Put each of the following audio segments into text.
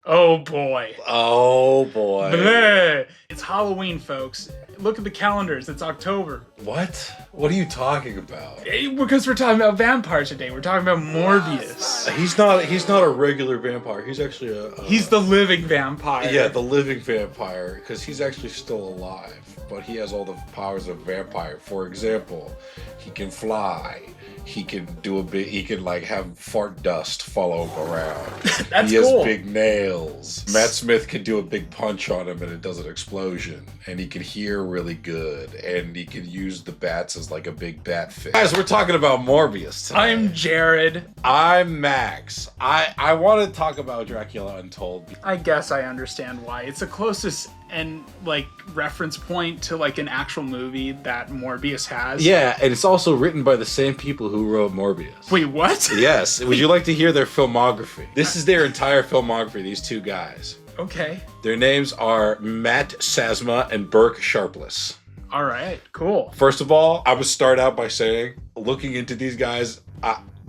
Oh boy. Oh boy. Bleh. It's Halloween, folks. Look at the calendars. It's October. What? What are you talking about? Because we're talking about vampires today. We're talking about Morbius. He's not a regular vampire. He's actually He's the living vampire. Yeah, the living vampire, because he's actually still alive, but he has all the powers of a vampire. For example, he can fly. He can do he can like have fart dust follow him around. That's he has cool. big nails. Matt Smith can do a big punch on him and it does an explosion. And he can hear really good. And he can use the bats as like a big bat fish. Guys, we're talking about Morbius today. I'm Jared. I'm Max. I want to talk about Dracula Untold. I guess I understand why. It's the closest and like reference point to like an actual movie that Morbius has. Yeah, and it's also written by the same people who wrote Morbius. Wait, what? Yes. Would you like to hear their filmography? This is their entire filmography, these two guys. Okay. Their names are Matt Sazma and Burke Sharpless. All right, cool. First of all, I would start out by saying, looking into these guys,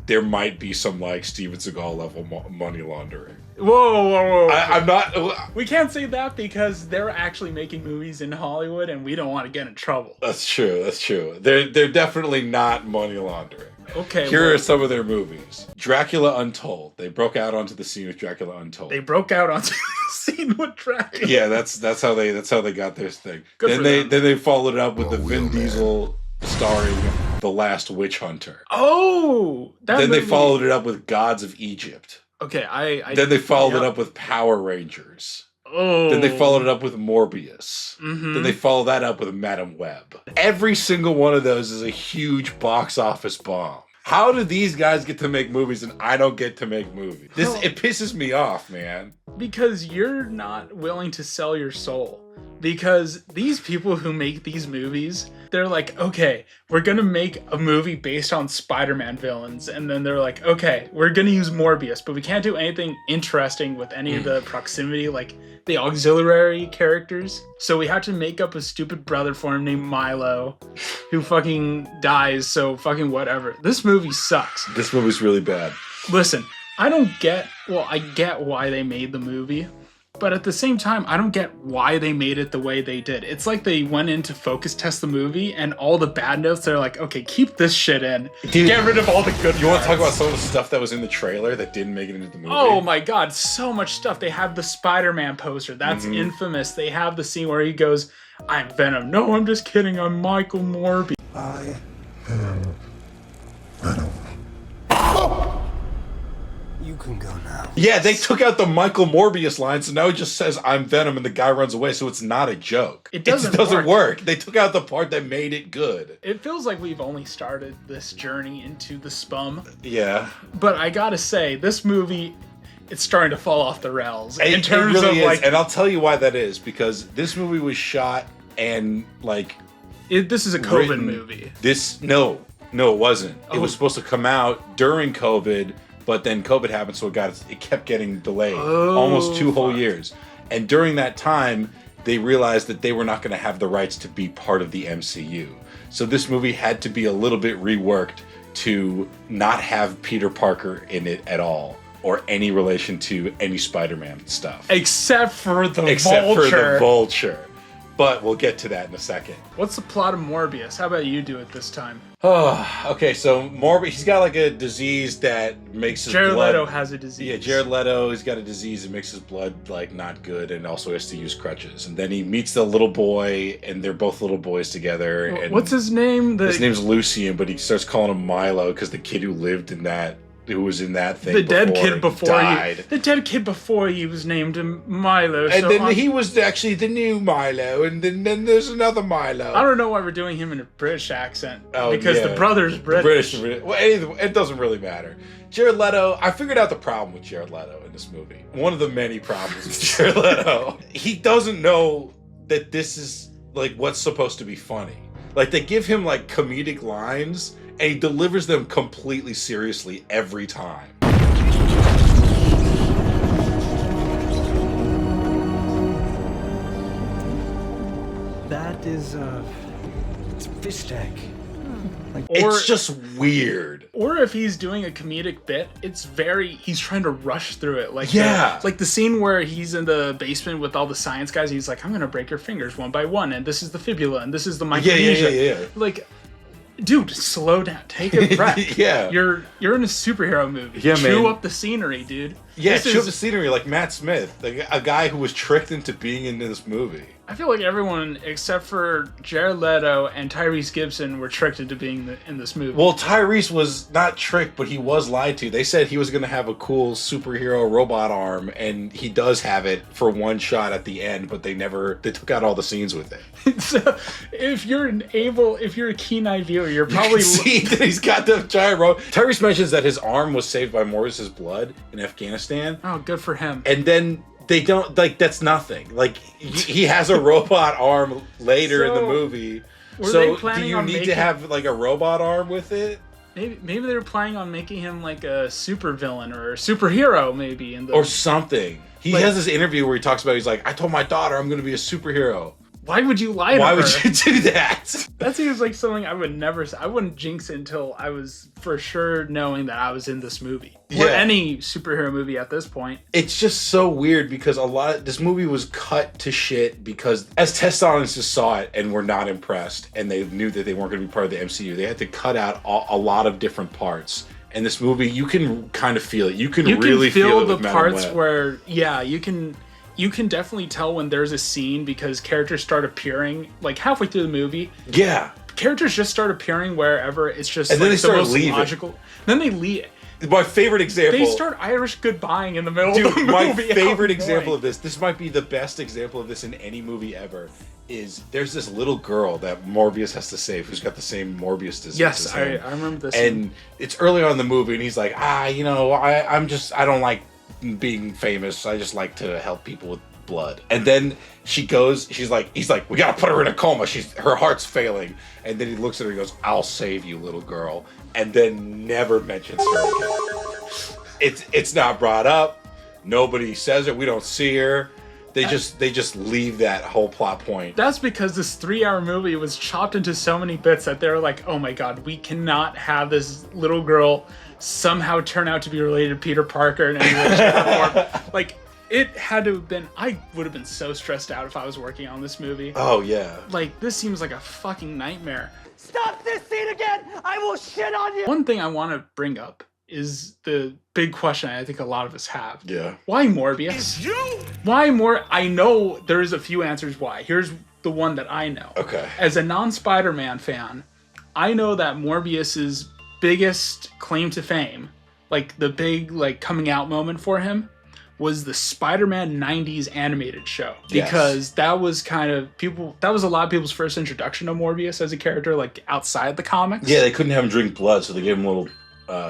there might be some like Steven Seagal level money laundering. Whoa. I'm not... We can't say that because they're actually making movies in Hollywood and we don't want to get in trouble. That's true. They're definitely not money laundering. Okay. Here are some of their movies. Dracula Untold. They broke out onto the scene with Dracula Untold. They broke out onto the scene with Dracula. Yeah, that's how they got their thing. Good Then they followed it up with the Vin Diesel starring The Last Witch Hunter. Oh, Then they followed it up with Gods of Egypt. Okay, Then they followed it up with Power Rangers. Oh. Then they followed it up with Morbius. Mm-hmm. Then they followed that up with Madam Web. Every single one of those is a huge box office bomb. How do these guys get to make movies and I don't get to make movies? It pisses me off, man. Because you're not willing to sell your soul. Because these people who make these movies, they're like, okay, we're gonna make a movie based on Spider-Man villains. And then they're like, okay, we're gonna use Morbius, but we can't do anything interesting with any of the proximity, like the auxiliary characters. So we have to make up a stupid brother for him named Milo, who fucking dies, so fucking whatever. This movie sucks. This movie's really bad. Listen, I get why they made the movie. But at the same time, I don't get why they made it the way they did. It's like they went in to focus test the movie, and all the bad notes, they're like, okay, keep this shit in. Dude, get rid of all the good You want to talk about parts. some of the stuff that was in the trailer that didn't make it into the movie? Oh my god, so much stuff. They have the Spider-Man poster. That's infamous. They have the scene where he goes, I'm Venom. No, I'm just kidding. I'm Michael Morbius. I am Venom. You can go now. Yeah, they took out the Michael Morbius line, so now he just says, I'm Venom, and the guy runs away, so it's not a joke. It doesn't work. They took out the part that made it good. It feels like we've only started this journey into the SPUMM. Yeah. But I gotta say, this movie, it's starting to fall off the rails. In It terms really of is, like, and I'll tell you why that is, because this movie was shot and like... this is a COVID written- movie. No, it wasn't. It Oh. was supposed to come out during COVID, but then COVID happened, so it kept getting delayed. Almost 2 whole years. And during that time, they realized that they were not going to have the rights to be part of the MCU. So this movie had to be a little bit reworked to not have Peter Parker in it at all, or any relation to any Spider-Man stuff. Except for the Except Vulture. for the Vulture. But we'll get to that in a second. What's the plot of Morbius? How about you do it this time? Oh, okay, so Morbius, he's got like a disease that makes his Jared blood... Leto has a disease. Yeah, Jared Leto, he's got a disease that makes his blood, like, not good, and also has to use crutches. And then he meets the little boy, and they're both little boys together. And What's his name? His name's Lucian, but he starts calling him Milo, because the kid who lived in that... Who was in that thing the dead kid before died. The dead kid before he was named Milo. And so then he was actually the new Milo, and then there's another Milo. I don't know why we're doing him in a British accent. Oh, because yeah. the brother's British. Well, it doesn't really matter. Jared Leto, I figured out the problem with Jared Leto in this movie. One of the many problems with Jared Leto. He doesn't know that this is, like, what's supposed to be funny. Like, they give him, like, comedic lines, and he delivers them completely seriously every time. That is, it's a fish tank. It's just weird. Or if he's doing a comedic bit, he's trying to rush through it. Like like the scene where he's in the basement with all the science guys. He's like, I'm gonna break your fingers one by one, and this is the fibula, and this is the micronesia. Yeah. Like, dude, slow down. Take a breath. Yeah. You're in a superhero movie. Yeah, Chew up the scenery, dude. Yeah, chew up the scenery like Matt Smith, like a guy who was tricked into being in this movie. I feel like everyone except for Jared Leto and Tyrese Gibson were tricked into being in this movie. Well, Tyrese was not tricked, but he was lied to. They said he was going to have a cool superhero robot arm, and he does have it for one shot at the end, but they took out all the scenes with it. So, if you're a keen eye viewer, you're probably see that he's got the giant robot. Tyrese mentions that his arm was saved by Morbius's blood in Afghanistan. Oh, good for him. And then they don't, like, that's nothing. Like, he has a robot arm later in the movie. So do you need to have, like, a robot arm with it? Maybe they were planning on making him, like, a supervillain or a superhero, maybe. Or something. He has this interview where he talks about, he's like, I told my daughter I'm going to be a superhero. Why would you lie to her? Why would you do that? That seems like something I wouldn't jinx it until I was for sure knowing that I was in this movie. Or any superhero movie at this point. It's just so weird because this movie was cut to shit because as test audiences saw it and were not impressed and they knew that they weren't going to be part of the MCU, they had to cut out a lot of different parts. And this movie, you can kind of feel it. You can really feel it with the parts where, you can definitely tell when there's a scene because characters start appearing like halfway through the movie. Yeah. Characters just start appearing wherever it's just and like then they start the most leaving. Logical. Then they leave. My favorite example. They start Irish goodbying in the middle of the movie. My favorite example of this might be the best example of this in any movie ever, is there's this little girl that Morbius has to save who's got the same Morbius disease. Yes, I remember this. And it's early on in the movie and he's like, I don't like being famous. I just like to help people with blood. And then he's like, we gotta put her in a coma. Her heart's failing. And then he looks at her and goes, I'll save you, little girl. And then never mentions her again. It's not brought up. Nobody says it. We don't see her. They just leave that whole plot point. That's because this 3-hour movie was chopped into so many bits that they're like, oh my god, we cannot have this little girl somehow turn out to be related to Peter Parker in any way, shape, or form. Like, it had to have been, I would have been so stressed out if I was working on this movie. Oh, yeah. Like, this seems like a fucking nightmare. Stop this scene again! I will shit on you! One thing I want to bring up is the big question I think a lot of us have. Yeah. Why Morbius? It's you! Why I know there's a few answers why. Here's the one that I know. Okay. As a non-Spider-Man fan, I know that Morbius's biggest claim to fame, like the big coming out moment for him, was the Spider-Man 90s animated show. Because that was that was a lot of people's first introduction to Morbius as a character, like outside the comics. Yeah, they couldn't have him drink blood, so they gave him little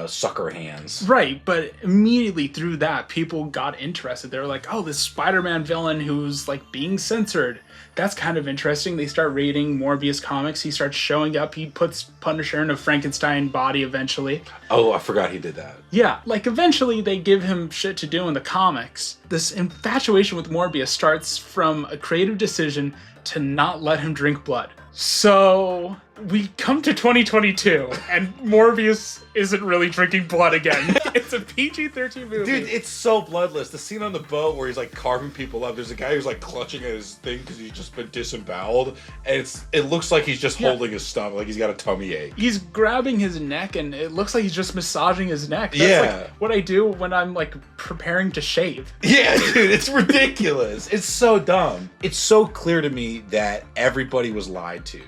sucker hands. Right, but immediately through that, people got interested. They were like, oh, this Spider-Man villain who's like being censored. That's kind of interesting. They start reading Morbius comics. He starts showing up. He puts Punisher in a Frankenstein body eventually. Oh, I forgot he did that. Yeah, like eventually they give him shit to do in the comics. This infatuation with Morbius starts from a creative decision to not let him drink blood. So we come to 2022 and Morbius isn't really drinking blood again. It's a PG-13 movie. Dude, it's so bloodless. The scene on the boat where he's like carving people up. There's a guy who's like clutching at his thing because he's just been disemboweled, and it looks like he's just holding his stomach, like he's got a tummy ache. He's grabbing his neck, and it looks like he's just massaging his neck. That's like what I do when I'm like preparing to shave. Yeah, dude, it's ridiculous. It's so dumb. It's so clear to me that everybody was lied to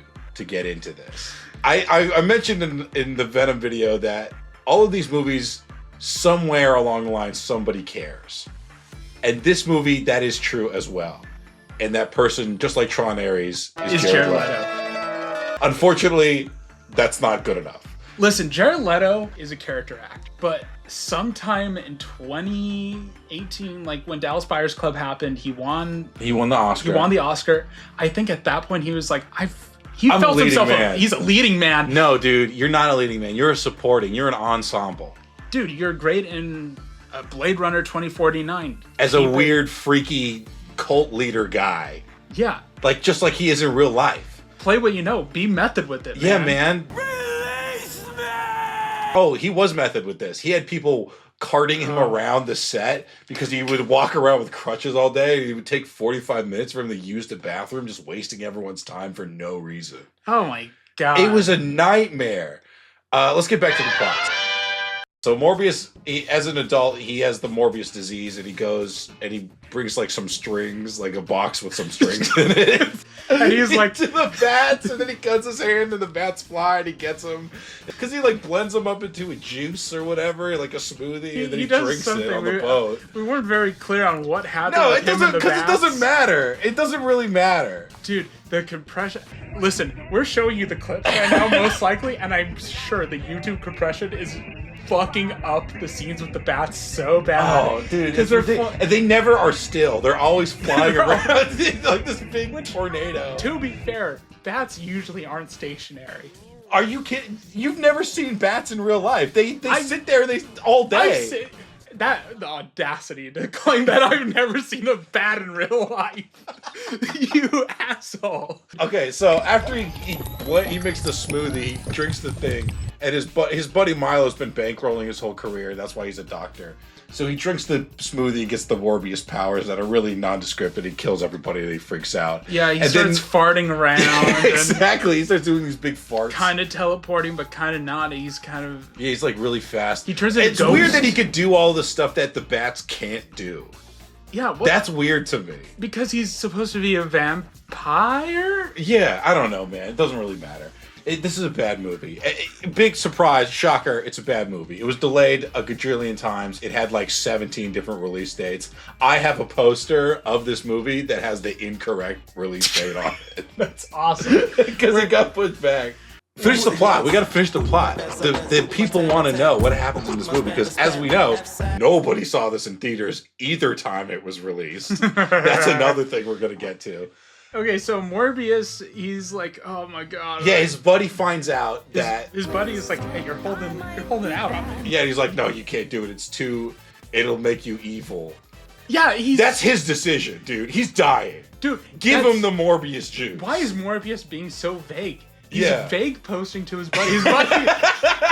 get into this. I mentioned in the Venom video that all of these movies, somewhere along the line, somebody cares. And this movie, that is true as well. And that person, just like Tron Ares, is Jared Leto. Unfortunately, that's not good enough. Listen, Jared Leto is a character act, but sometime in 2018, like when Dallas Buyers Club happened, he won the Oscar. I think at that point he was like, he felt himself he's a leading man. No, dude, you're not a leading man. You're a supporting. You're an ensemble. Dude, you're great in Blade Runner 2049. As a weird, freaky cult leader guy. Yeah. Like, just like he is in real life. Play what you know. Be method with it, man. Yeah, man. Really? Oh, he was method with this. He had people carting him around the set because he would walk around with crutches all day. And it would take 45 minutes for him to use the bathroom, just wasting everyone's time for no reason. Oh my god. It was a nightmare. Let's get back to the plot. So Morbius, as an adult, he has the Morbius disease, and he goes and he brings like some strings, like a box with some strings in it. And he's like to the bats, and then he cuts his hand, and the bats fly, and he gets them because he like blends them up into a juice or whatever, like a smoothie, and then he drinks it on the boat. We weren't very clear on what happened. No, with it doesn't, because it doesn't matter. It doesn't really matter, dude. The compression. Listen, we're showing you the clips right now, most likely, and I'm sure the YouTube compression is fucking up the scenes with the bats so bad. Oh, dude, because they never are still. They're always flying around like this big tornado. To be fair, bats usually aren't stationary. Are you kidding? You've never seen bats in real life. They sit there all day. The audacity to claim that I've never seen a bat in real life. You asshole. Okay, so after he makes the smoothie, he drinks the thing, and his buddy Milo's been bankrolling his whole career. That's why he's a doctor. So he drinks the smoothie, gets the Morbius powers that are really nondescript, and he kills everybody and he freaks out. Yeah, he starts farting around. Exactly, he starts doing these big farts. Kind of teleporting, but kind of not. He's kind of... Yeah, he's like really fast. He turns into It's weird that he could do all the stuff that the bats can't do. Yeah, that's weird to me. Because he's supposed to be a vampire? Yeah, I don't know, man. It doesn't really matter. This is a bad movie. Big surprise, shocker, it's a bad movie. It was delayed a gajillion times. It had like 17 different release dates. I have a poster of this movie that has the incorrect release date on it. That's awesome. Because it got put back. Finish the plot. We got to finish the plot. The people want to know what happens in this movie because, as we know, nobody saw this in theaters either time it was released. That's another thing we're going to get to. Okay, so Morbius, he's like, oh my god. Yeah, his buddy finds out that his buddy is like, hey, you're holding out on me. Yeah, he's like, no, you can't do it. It'll make you evil. Yeah, that's his decision, dude. He's dying. Dude, give him the Morbius juice. Why is Morbius being so vague? He's vague posting to his buddy.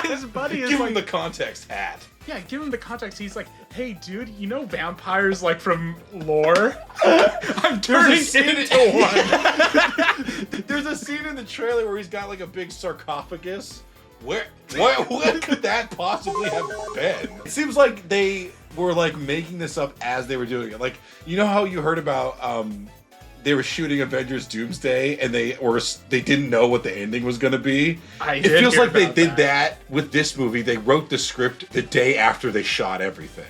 His buddy is give like, him the context hat. Yeah, give him the context. He's like, hey, dude, you know vampires, like, from lore? I'm turning into one. There's a scene in the trailer where he's got, like, a big sarcophagus. What could that possibly have been? It seems like they were, like, making this up as they were doing it. Like, you know how you heard about, they were shooting Avengers Doomsday and they didn't know what the ending was going to be. It feels like they did that with this movie. They wrote the script the day after they shot everything.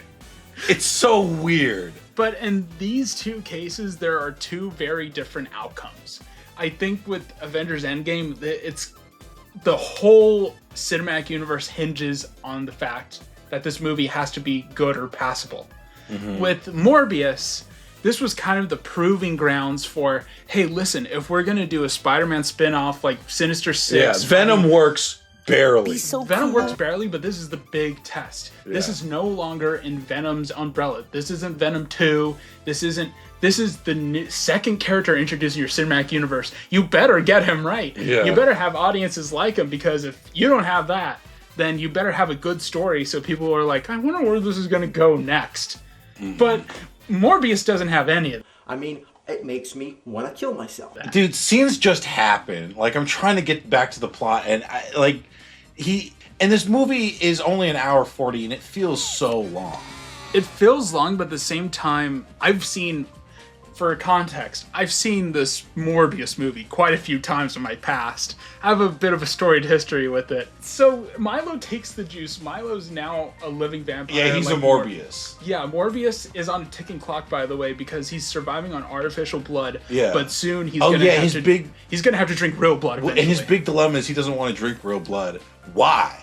It's so weird. But in these two cases, there are two very different outcomes. I think with Avengers Endgame, it's the whole cinematic universe hinges on the fact that this movie has to be good or passable. Mm-hmm. With Morbius, this was kind of the proving grounds for, hey, listen, if we're going to do a Spider-Man spin-off like Sinister Six... Yeah, Venom works barely. Venom works barely, but this is the big test. Yeah. This is no longer in Venom's umbrella. This isn't Venom 2. This is the second character introduced in your cinematic universe. You better get him right. Yeah. You better have audiences like him, because if you don't have that, then you better have a good story so people are like, I wonder where this is going to go next. Mm-hmm. But Morbius doesn't have any of it. I mean, it makes me want to kill myself. Dude, scenes just happen. Like, I'm trying to get back to the plot, and this movie is only an hour 40, and it feels so long. It feels long, but at the same time, for context, I've seen this Morbius movie quite a few times in my past. I have a bit of a storied history with it. So Milo takes the juice. Milo's now a living vampire. Yeah, he's a Morbius. Morbius is on a ticking clock, by the way, because he's surviving on artificial blood. Yeah. But soon he's gonna have to drink real blood eventually. And his big dilemma is he doesn't want to drink real blood. Why?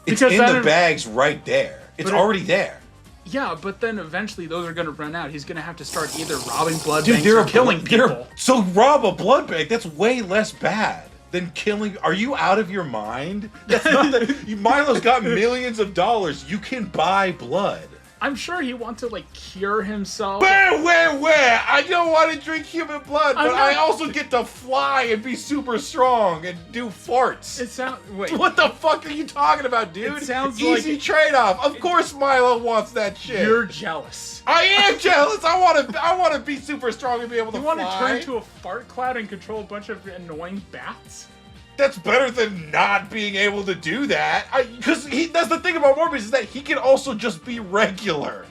It's in the bags right there. It's already there. Yeah, but then eventually those are going to run out. He's going to have to start either robbing blood banks or killing people. So rob a blood bank. That's way less bad than killing. Are you out of your mind? That's not that. Milo's got millions of dollars. You can buy blood. I'm sure he wants to like cure himself. Where? I don't want to drink human blood, but not- I also get to fly and be super strong and do farts. It sounds. Wait. What the fuck are you talking about, dude? It sounds easy like- trade-off. Of course Milo wants that shit. You're jealous. I am jealous. I want to be super strong and be able to You fly. want to turn into a fart cloud and control a bunch of annoying bats? That's better than not being able to do that. Because that's the thing about Morbius is that he can also just be regular.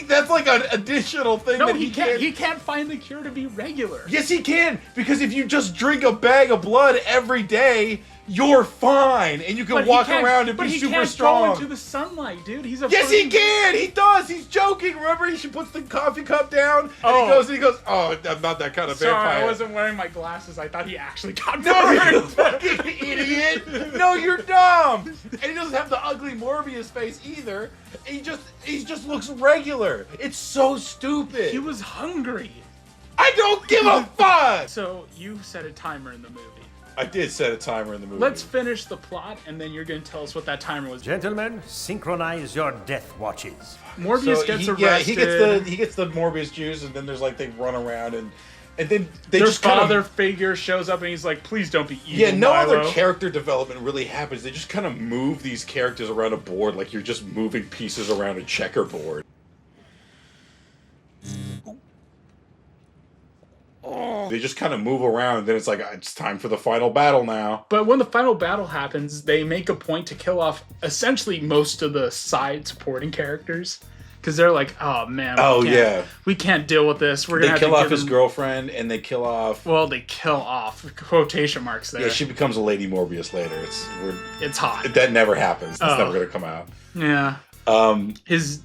That's like an additional thing No, that he can't. He can't find the cure to be regular. Yes, he can. Because if you just drink a bag of blood every day, you're fine, and you can But he walk can't- around and but be he super can't strong. go into the sunlight, dude. He's a. Yes, he fucking- can. He does. He's joking. Remember, he puts the coffee cup down, and Oh. he goes, "Oh, I'm not that kind of Sorry, vampire." I wasn't wearing my glasses. I thought he actually got No, you burned. fucking idiot! No, you're dumb. And he doesn't have the ugly Morbius face either. He just looks regular. It's so stupid. He was hungry. I don't give a fuck. So you set a timer in the movie. I did set a timer in the movie. Let's finish the plot, and then you're going to tell us what that timer was. Gentlemen, synchronize your death watches. Morbius gets arrested. Yeah, he gets the Morbius juice, and then there's like they run around and then they Their just kind father of, figure shows up, and he's like, "Please don't be evil." yeah, no Milo. other character development really happens. They just kind of move these characters around a board like you're just moving pieces around a checkerboard. They just kind of move around, and then it's like, it's time for the final battle now. But when the final battle happens, they make a point to kill off essentially most of the side supporting characters. Because they're like, oh man, we can't deal with this. We're They gonna have kill to off give his them... girlfriend, and they kill off... Well, they kill off, quotation marks there. Yeah, she becomes a Lady Morbius later. It's hot. That never happens. That's Oh. never going to come out. Yeah.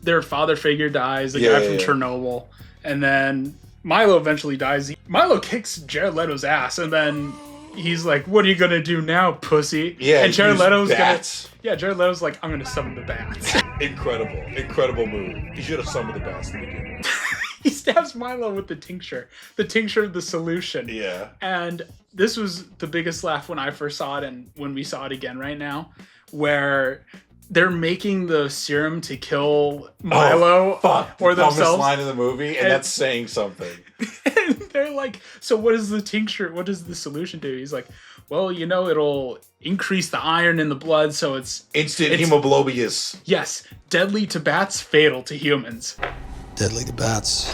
Their father figure dies, the guy from Chernobyl. And then Milo eventually dies. Milo kicks Jared Leto's ass, and then he's like, "What are you gonna do now, pussy?" Yeah, and Jared use Leto's bats. Jared Leto's like, "I'm gonna summon the bats." Incredible move. He should have summoned the bats in the beginning. He stabs Milo with the tincture of the solution. Yeah. And this was the biggest laugh when I first saw it, and when we saw it again right now, where they're making the serum to kill Milo or Dumbest themselves. line in the movie, and that's saying something. And they're like, "So what is the tincture? What does the solution do?" He's like, "Well, it'll increase the iron in the blood, so it's Instant hemoglobius. yes, deadly to bats, fatal to humans." Deadly to bats,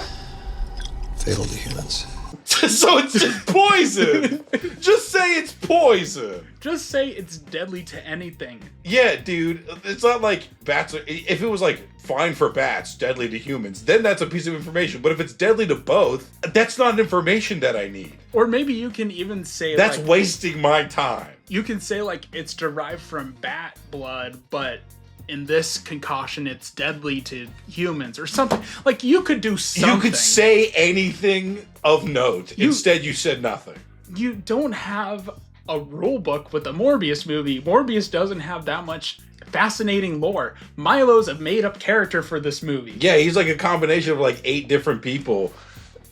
fatal to humans. So it's just poison. Just say it's poison. Just say it's deadly to anything. Yeah, dude. It's not like bats are... If it was like, fine for bats, deadly to humans, then that's a piece of information. But if it's deadly to both, that's not information that I need. Or maybe you can even say That's like, wasting my time. you can say like it's derived from bat blood, but in this concoction it's deadly to humans or something. Like you could do something. You could say anything of note. Instead, you said nothing. You don't have a rule book with a Morbius movie. Morbius doesn't have that much fascinating lore. Milo's a made-up character for this movie. Yeah, he's like a combination of like 8 different people.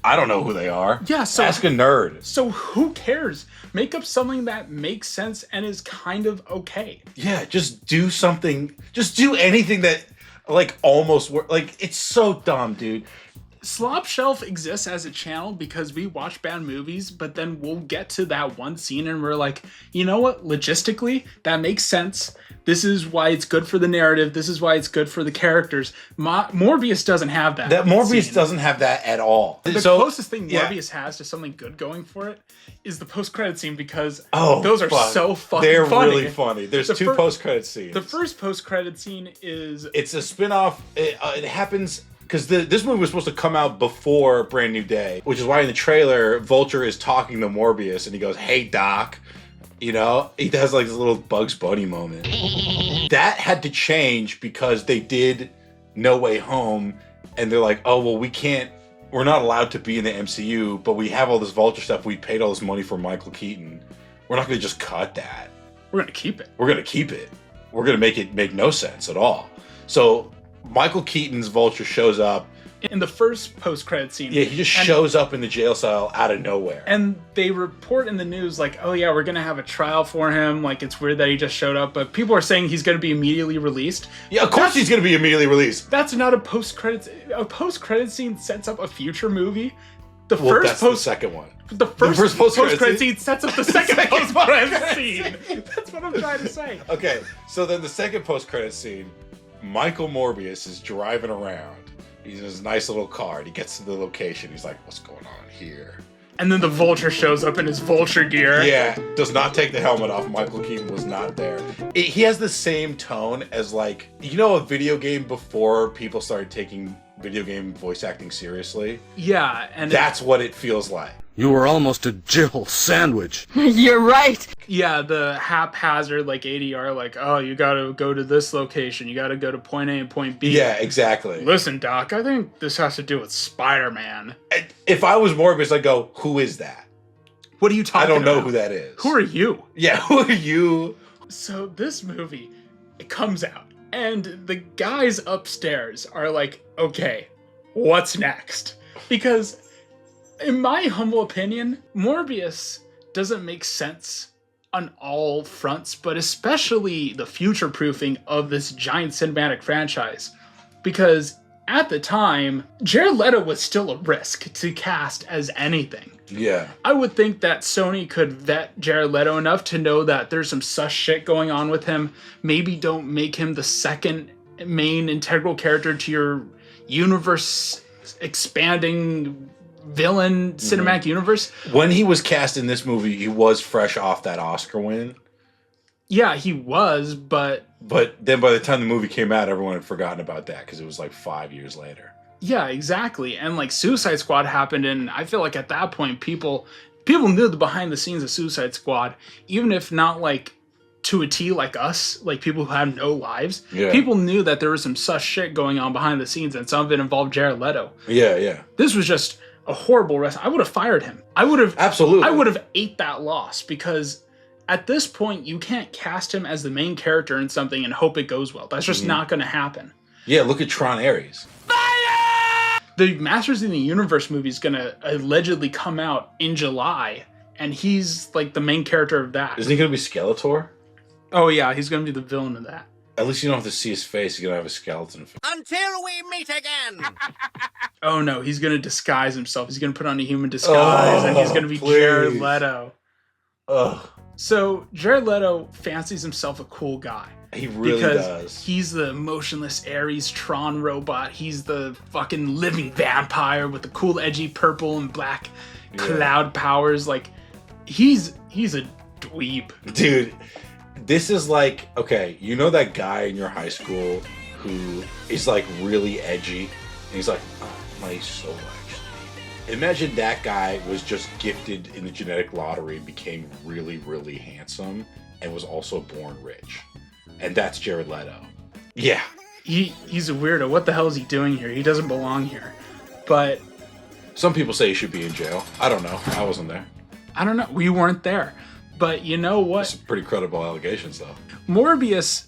I don't know who they are. Yeah, so ask a nerd. So who cares? Make up something that makes sense and is kind of okay. Yeah, just do something. Just do anything that like almost work. Like it's so dumb, dude. Slop Shelf exists as a channel because we watch bad movies, but then we'll get to that one scene and we're like, you know what? Logistically, that makes sense. This is why it's good for the narrative. This is why it's good for the characters. Morbius doesn't have that. That Morbius scene. doesn't have that at all. The closest thing Morbius has to something good going for it is the post-credit scene because those are so fucking They're funny. really funny. There's 2 post-credit scenes. The first post-credit scene is... It's a spin-off. It happens... Because this movie was supposed to come out before Brand New Day, which is why in the trailer, Vulture is talking to Morbius, and he goes, "Hey, Doc." He has like this little Bugs Bunny moment. That had to change because they did No Way Home, and they're like, "Oh, well, we're not allowed to be in the MCU, but we have all this Vulture stuff. We paid all this money for Michael Keaton. We're not going to just cut that. We're going to keep it. We're going to keep it. We're going to make it make no sense at all." So Michael Keaton's Vulture shows up in the first post-credit scene. Yeah, he just shows up in the jail cell out of nowhere. And they report in the news, like, oh yeah, we're going to have a trial for him. Like, it's weird that he just showed up. But people are saying he's going to be immediately released. Yeah, of course he's going to be immediately released. That's not a post-credit... A post-credit scene sets up a future movie. The second one. The first post-credit scene sets up the second post-credit scene. That's what I'm trying to say. Okay, so then the second post-credit scene, Michael Morbius is driving around. He's in his nice little car, and he gets to the location. He's like, what's going on here? And then the Vulture shows up in his Vulture gear. Yeah, does not take the helmet off. Michael Keaton was not there. He has the same tone as, like, you know, a video game before people started taking video game voice acting seriously? Yeah, and that's what it feels like. You were almost a Jill sandwich. You're right. Yeah, the haphazard, like, ADR, like, oh, you gotta go to this location, you gotta go to point A and point B. Yeah, exactly. Listen, Doc, I think this has to do with Spider-Man. If I was Morbius, I'd go, who is that? What are you talking about? I don't know who that is. Who are you? Yeah, who are you? So this movie, it comes out, and the guys upstairs are like, okay, what's next? Because, in my humble opinion, Morbius doesn't make sense on all fronts, but especially the future-proofing of this giant cinematic franchise. Because at the time, Jared Leto was still a risk to cast as anything. Yeah. I would think that Sony could vet Jared Leto enough to know that there's some sus shit going on with him. Maybe don't make him the second main integral character to your universe expanding villain cinematic universe. When he was cast in this movie, he was fresh off that Oscar win. Yeah, he was, but then by the time the movie came out, everyone had forgotten about that because it was like 5 years later. Yeah, exactly. And like Suicide Squad happened, and I feel like at that point people knew the behind the scenes of Suicide Squad, even if not like to a T like us, like people who have no lives. Yeah. People knew that there was some sus shit going on behind the scenes, and some of it involved Jared Leto. Yeah, yeah. This was just a horrible I would have fired him. I would have absolutely. I would have ate that loss, because at this point you can't cast him as the main character in something and hope it goes well. That's just not going to happen. Yeah, look at Tron Ares. The Masters in the Universe movie is going to allegedly come out in July, and he's like the main character of that. Isn't he going to be Skeletor? Oh yeah, he's going to be the villain of that. At least you don't have to see his face. You're going to have a skeleton face. Until we meet again. Oh no, he's going to disguise himself. He's going to put on a human disguise, and he's going to be Jared Leto. Ugh. So Jared Leto fancies himself a cool guy. He really does. He's the motionless Ares Tron robot. He's the fucking living vampire with the cool edgy purple and black cloud powers. Like, he's a dweeb. Dude, this is like, okay, you know that guy in your high school who is like really edgy? And he's like, oh, my soul actually. Imagine that guy was just gifted in the genetic lottery and became really, really handsome and was also born rich. And that's Jared Leto. Yeah. He's a weirdo. What the hell is he doing here? He doesn't belong here. But some people say he should be in jail. I don't know. I wasn't there. I don't know. We weren't there. But you know what? Some pretty credible allegations, though. Morbius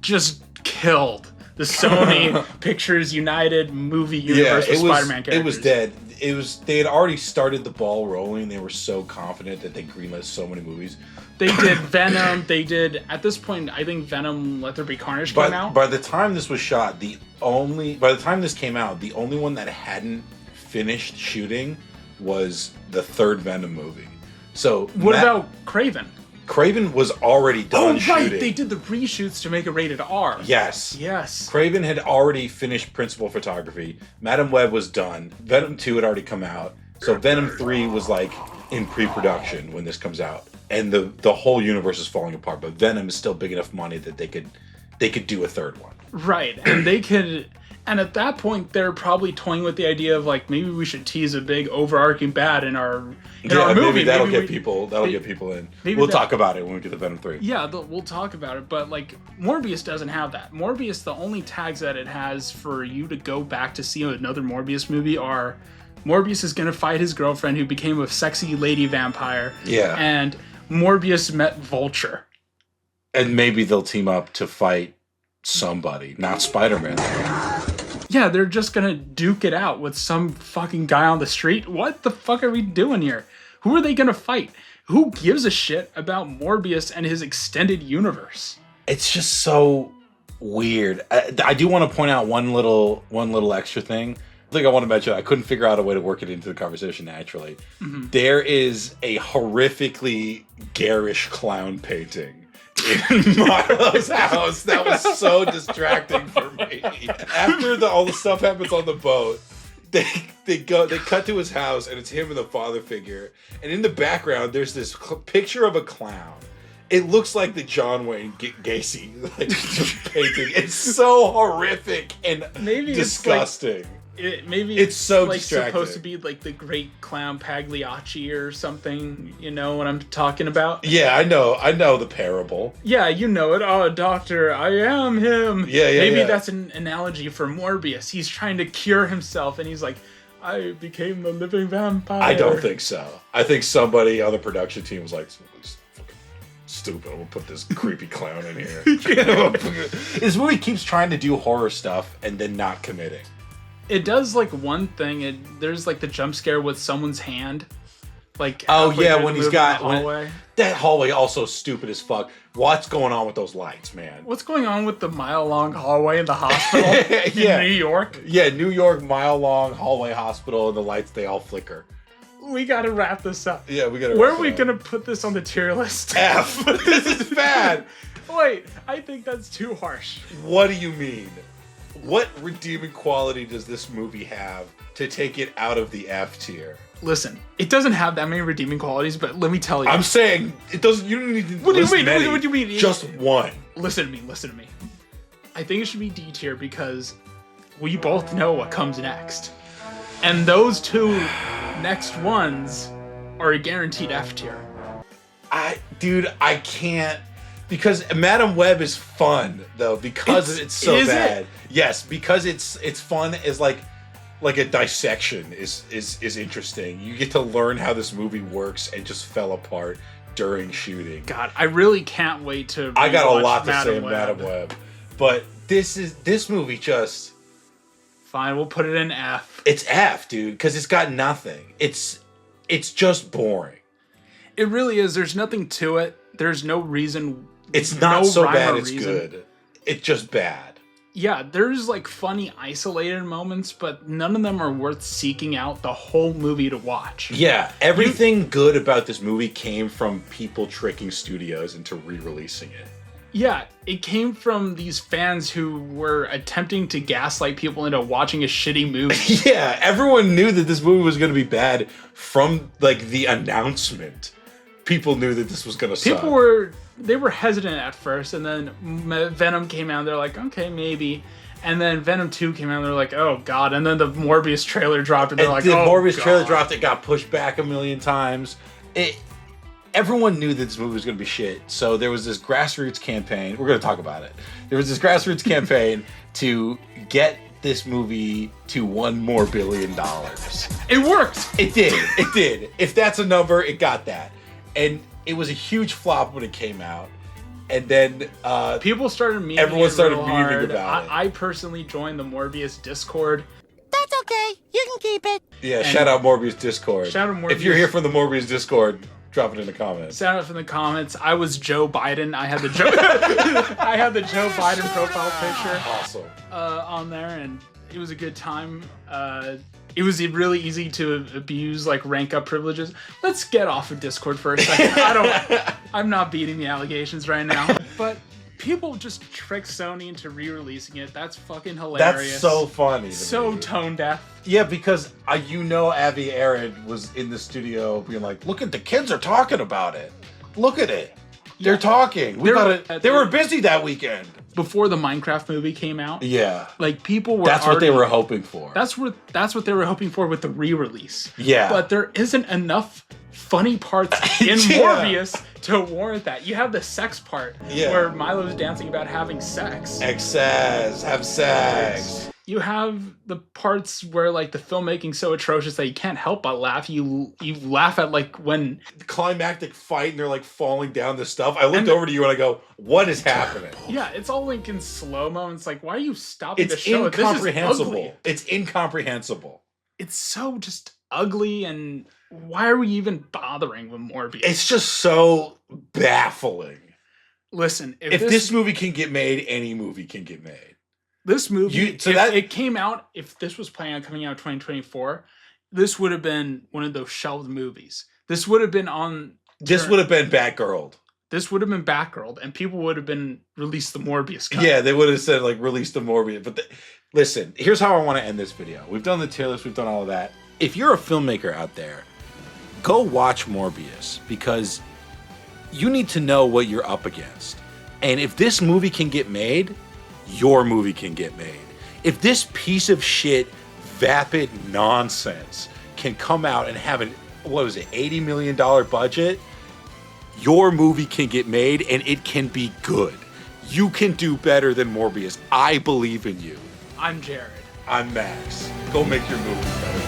just killed the Sony Pictures United movie universe with Spider-Man characters. It was dead. They had already started the ball rolling. They were so confident that they greenlit so many movies. They did Venom. They did, at this point, I think Venom Let There Be Carnage came out. By the time this was shot, by the time this came out, the only one that hadn't finished shooting was the third Venom movie. So what about Craven? Craven was already done shooting. Oh, right. They did the reshoots to make it rated R. Yes. Yes. Craven had already finished principal photography. Madam Web was done. Venom 2 had already come out. So Venom 3 was like in pre-production when this comes out. And the whole universe is falling apart. But Venom is still big enough money that they could do a third one. Right. And they could... And at that point, they're probably toying with the idea of like, maybe we should tease a big overarching bad in our movie. Maybe that'll get people in. We'll talk about it when we get to Venom 3. Yeah, we'll talk about it. But like, Morbius doesn't have that. Morbius, the only tags that it has for you to go back to see another Morbius movie are Morbius is going to fight his girlfriend who became a sexy lady vampire. Yeah. And Morbius met Vulture. And maybe they'll team up to fight somebody, not Spider-Man. Yeah, they're just gonna duke it out with some fucking guy on the street. What the fuck are we doing here? Who are they gonna fight? Who gives a shit about Morbius and his extended universe? It's just so weird. I do want to point out one little extra thing. I think I want to mention, I couldn't figure out a way to work it into the conversation naturally. There is a horrifically garish clown painting in Milo's house that was so distracting for me. After all the stuff happens on the boat, they cut to his house, and it's him and the father figure, and in the background there's this picture of a clown. It looks like the John Wayne Gacy painting. It's so horrific and disgusting. It's so like distracting. Supposed to be like the great clown Pagliacci or something. You know what I'm talking about? Yeah, I know the parable. Yeah, you know it. Oh, doctor, I am him. Yeah. Maybe that's an analogy for Morbius. He's trying to cure himself, and he's like, I became the living vampire. I don't think so. I think somebody on the production team was like, this fucking stupid. We'll put this creepy clown in here. This movie keeps trying to do horror stuff and then not committing. It does like one thing. There's like the jump scare with someone's hand. Like when he's got hallway. That hallway also stupid as fuck. What's going on with those lights, man? What's going on with the mile-long hallway in the hospital in New York? Yeah, New York mile-long hallway hospital, and the lights, they all flicker. We gotta wrap this up. Yeah, we gotta. Where are we gonna put this on the tier list? F. This is bad. Wait, I think that's too harsh. What do you mean? What redeeming quality does this movie have to take it out of the F tier? Listen, it doesn't have that many redeeming qualities, but let me tell you. I'm saying it doesn't. You don't need to. What do you list mean? many. What do you mean? Just one. Listen to me. I think it should be D tier because we both know what comes next, and those two next ones are a guaranteed F tier. I can't. Because Madam Web is fun though, because it's so bad. Yes, because it's fun as like a dissection is interesting. You get to learn how this movie works and just fell apart during shooting. God, I really can't wait to. I got a lot to Madam say Web. Madam Web, but this movie just. Fine, we'll put it in F. It's F, dude, because it's got nothing. It's just boring. It really is. There's nothing to it. There's no reason. It's not so bad it's reason. good. It's just bad. Yeah, there's like funny isolated moments, but none of them are worth seeking out the whole movie to watch. Yeah, everything good about this movie came from people tricking studios into re-releasing it. Yeah, it came from these fans who were attempting to gaslight people into watching a shitty movie. Yeah, everyone knew that this movie was going to be bad from like the announcement. People knew that this was going to suck. They were hesitant at first, and then Venom came out, and they're like, okay, maybe. And then Venom 2 came out, and they're like, oh, God. And then the Morbius trailer dropped, and they're like, oh, the Morbius God. trailer dropped, it got pushed back a million times. Everyone knew that this movie was going to be shit, so there was this grassroots campaign. We're going to talk about it. There was this grassroots campaign to get this movie to $1 more billion. It worked! It did. If that's a number, it got that. And it was a huge flop when it came out, and then people started memeing. Everyone started real memeing hard. about it. I personally joined the Morbius Discord. That's okay. You can keep it. Yeah, shout out Morbius Discord. Shout out Morbius. If you're here from the Morbius Discord, drop it in the comments. Shout out from the comments. I was Joe Biden. I had the Joe Biden profile picture. Awesome. On there, and it was a good time. It was really easy to abuse like rank up privileges. Let's get off of Discord for a second. I'm not beating the allegations right now. But people just trick Sony into re-releasing it. That's fucking hilarious. That's so funny. So tone deaf. Yeah, because Avi Arad was in the studio being like, look at the kids are talking about it. Look at it. They're talking. They were busy that weekend. Before the Minecraft movie came out. Yeah. Like people were That's what they were hoping for. That's what they were hoping for with the re-release. Yeah. But there isn't enough funny parts in Morbius to warrant that. You have the sex part where Milo's dancing about having sex. Excess. Have sex. You have the parts where like the filmmaking's so atrocious that you can't help but laugh. You laugh at like when The climactic fight and they're like falling down the stuff. I looked over to you and I go, "What is happening?" yeah, it's all like in slow mo. And it's like, why are you stopping the It's show? This is incomprehensible. ugly. It's incomprehensible. It's so just ugly, and why are we even bothering with Morbius? It's just so baffling. Listen, If this movie can get made, any movie can get made. This movie, So if that- it came out, if this was planning on coming out in 2024, this would have been one of those shelved movies. This would have been on. This would have been Batgirl. This would have been Batgirl, and people would have been released the Morbius cut. Yeah, they would have said like release the Morbius. But listen, here's how I want to end this video. We've done the tier list, we've done all of that. If you're a filmmaker out there, go watch Morbius because you need to know what you're up against. And if this movie can get made, your movie can get made. If this piece of shit, vapid nonsense can come out and have an, what was it, $80 million budget, your movie can get made and it can be good. You can do better than Morbius. I believe in you. I'm Jared. I'm Max. Go make your movie better.